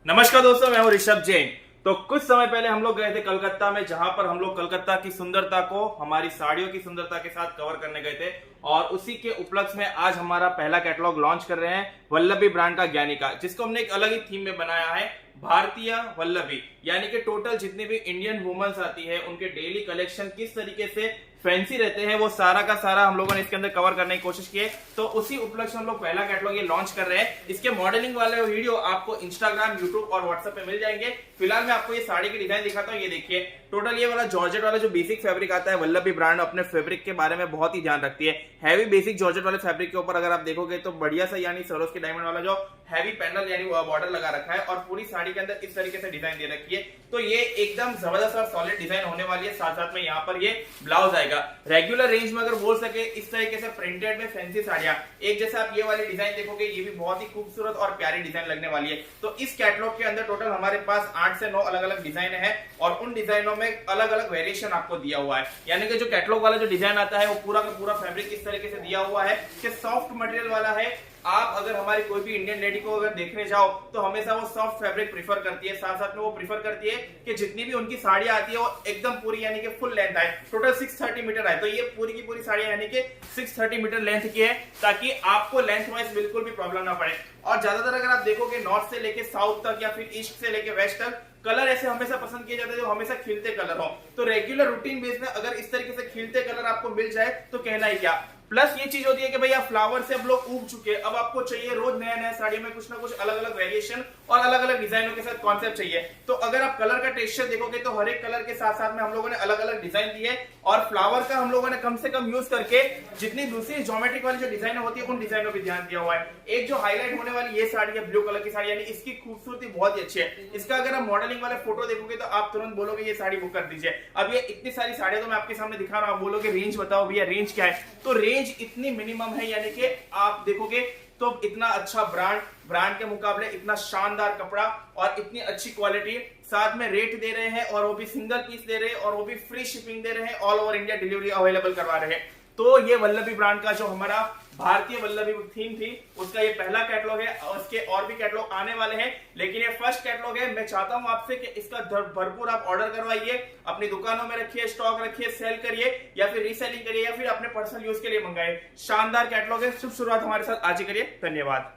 नमस्कार दोस्तों, मैं हूं ऋषभ जैन। तो कुछ समय पहले हम लोग गए थे कलकत्ता में, जहां पर हम लोग कलकत्ता की सुंदरता को हमारी साड़ियों की सुंदरता के साथ कवर करने गए थे। और उसी के उपलक्ष्य में आज हमारा पहला कैटलॉग लॉन्च कर रहे हैं वल्लभी ब्रांड का ज्ञानिका, जिसको हमने एक अलग ही थीम में बनाया है, भारतीय वल्लभी। यानी कि टोटल जितनी भी इंडियन वुमेन्स आती है उनके डेली कलेक्शन किस तरीके से फैंसी रहते हैं, वो सारा का सारा हम लोगों ने इसके अंदर कवर करने की कोशिश की है। तो उसी उपलक्ष्य हम लोग पहला कैटलॉग ये लॉन्च कर रहे हैं। इसके मॉडलिंग वाले वीडियो आपको इंस्टाग्राम, यूट्यूब और व्हाट्सएप पे मिल जाएंगे। फिलहाल मैं आपको ये साड़ी की डिजाइन दिखाता हूँ। ये देखिए, टोटल ये वाला जॉर्जेट वाला जो बेसिक फैब्रिक आता है, वल्लभी ब्रांड अपने फैब्रिक के बारे में बहुत ही ध्यान रखती है। हैवी बेसिक जॉर्जेट वाले फैब्रिक के ऊपर अगर आप देखोगे तो बढ़िया सा यानी सरोस्की डायमंड वाला जो हैवी पैनल यानी बॉर्डर लगा रखा है और पूरी साड़ी के अंदर इस तरीके से डिजाइन दे रखी है। तो ये एकदम जबरदस्त और सॉलिड डिजाइन होने वाली है। साथ साथ में यहाँ पर ये ब्लाउज आएगा। रेगुलर रेंज में अगर बोल सके इस तरीके से प्रिंटेड में फैंसी साड़ियां, एक जैसे आप ये वाली डिजाइन देखोगे, ये भी बहुत ही खूबसूरत और प्यारी डिजाइन लगने वाली है। तो इस कैटलॉग के अंदर टोटल हमारे पास 8 से 9 अलग अलग डिजाइन है और उन डिजाइनों में अलग अलग वेरिएशन आपको दिया हुआ है। यानी कि जो कैटलॉग वाला जो डिजाइन आता है वो पूरा का पूरा फैब्रिक इस तरीके से दिया हुआ है कि सॉफ्ट मटेरियल वाला है। आप अगर हमारी कोई भी इंडियन लेडी को अगर देखने जाओ तो हमेशा वो सॉफ्ट फैब्रिक प्रीफर करती है। साथ साथ में वो प्रीफर करती है कि जितनी भी उनकी साड़ियां आती है वो एकदम पूरी यानी कि फुल लेंथ आए। टोटल 630 मीटर है, तो ये पूरी की पूरी साड़ी यानी कि 630 मीटर लेंथ की है, ताकि आपको लेंथ वाइज बिल्कुल भी प्रॉब्लम ना पड़े। और ज्यादातर अगर आप देखोगे नॉर्थ से लेके साउथ तक या फिर ईस्ट से लेके वेस्ट तक कलर ऐसे हमेशा पसंद किए जाते हैं जो हमेशा खिलते कलर हो। तो रेगुलर रूटीन बेस में अगर इस तरीके से खिलते कलर आपको मिल जाए तो कहना ही क्या। प्लस ये चीज होती है कि भैया फ्लावर से अब लोग उग चुके हैं, अब आपको चाहिए रोज नया नया साड़ी में कुछ ना कुछ अलग अलग वेरिएशन और अलग अलग डिजाइनों के साथ कॉन्सेप्ट चाहिए। तो अगर आप कलर का टेक्सचर देखोगे तो हर एक कलर के साथ साथ में हम लोगों ने अलग अलग डिजाइन दी है और फ्लावर का हम लोगों ने कम से कम यूज करके जितनी दूसरी ज्योमेट्रिक वाली जो डिजाइन होती है उन डिजाइनों पर ध्यान दिया हुआ है। एक जो हाईलाइट होने वाली ये साड़ी है ब्लू कलर की साड़ी, यानी इसकी खूबसूरती बहुत ही अच्छी है। इसका अगर आप मॉडलिंग वाले फोटो देखोगे तो आप तुरंत बोलोगे ये साड़ी बुक कर दीजिए। अब ये इतनी सारी साड़ियां तो मैं आपके सामने दिखा रहा हूं, आप बोलोगे रेंज बताओ भैया रेंज क्या है। तो रेंज इतनी मिनिमम है, यानी कि आप देखोगे तो इतना अच्छा ब्रांड के मुकाबले इतना शानदार कपड़ा और इतनी अच्छी क्वालिटी, साथ में रेट दे रहे हैं और वो भी सिंगल पीस दे रहे हैं और वो भी फ्री शिपिंग दे रहे हैं, all over India delivery available करवा रहे हैं। तो ये वल्लभी ब्रांड का जो हमारा भारतीय वल्लभी थीम थी उसका ये पहला कैटलॉग है और उसके और भी कैटलॉग आने वाले हैं, लेकिन ये फर्स्ट कैटलॉग है। मैं चाहता हूं आपसे कि इसका भरपूर आप ऑर्डर करवाइए, अपनी दुकानों में रखिए, स्टॉक रखिए, सेल करिए या फिर रीसेलिंग करिए या फिर अपने पर्सनल यूज के लिए मंगाइए। शानदार कैटलॉग है, शुभ शुरुआत हमारे साथ आज ही करिए। धन्यवाद।